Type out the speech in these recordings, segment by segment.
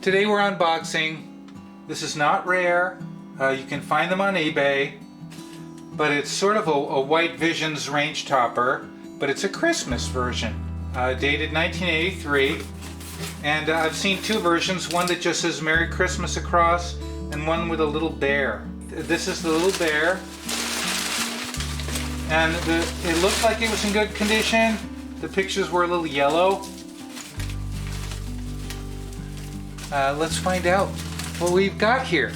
Today we're unboxing. This is not rare. You can find them on eBay. But it's sort of a White Visions range topper. But it's a Christmas version. Dated 1983. And I've seen two versions. One that just says Merry Christmas across. And one with a little bear. This is the little bear. And it looked like it was in good condition. The pictures were a little yellow. Let's find out what we've got here.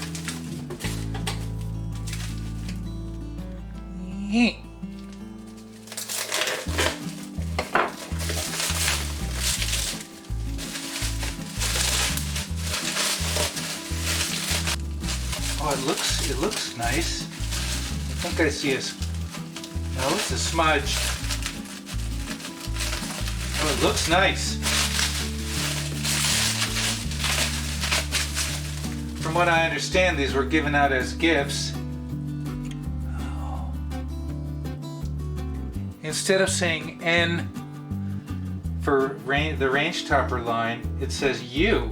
Oh, it looks nice. I think I see a. No, it's a smudge. Oh, it looks nice. From what I understand, these were given out as gifts. Oh. Instead of saying N for the range topper line, it says U.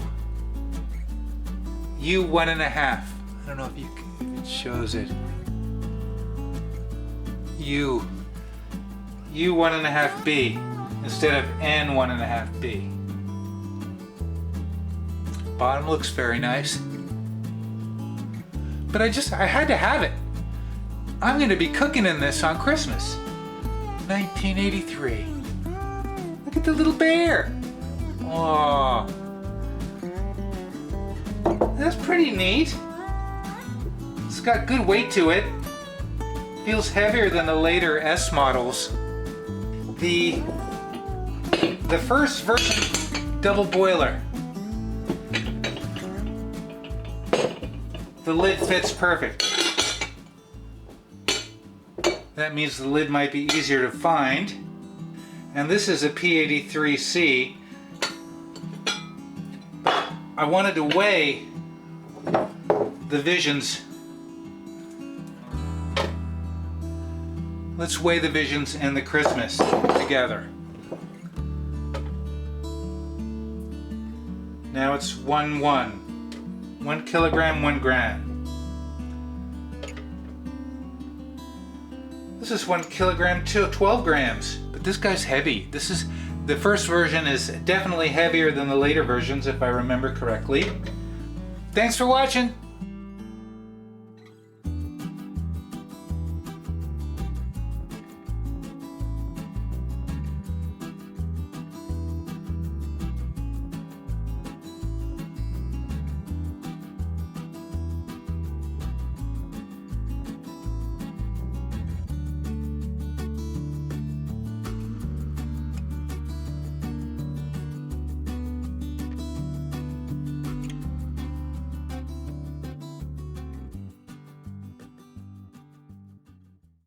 U 1.5. I don't know if it shows it. U 1.5B instead of N 1.5B. Bottom looks very nice. But I had to have it. I'm going to be cooking in this on Christmas. 1983. Look at the little bear. Aww. That's pretty neat. It's got good weight to it. Feels heavier than the later S models. The first version, double boiler. The lid fits perfect. That means the lid might be easier to find. And this is a P83C. I wanted to weigh the Visions. Let's weigh the Visions and the Christmas together. Now it's 1 kilogram, 1 gram. This is 1 kilogram to 12 grams, but this guy's heavy. The first version is definitely heavier than the later versions, if I remember correctly. Thanks for watching.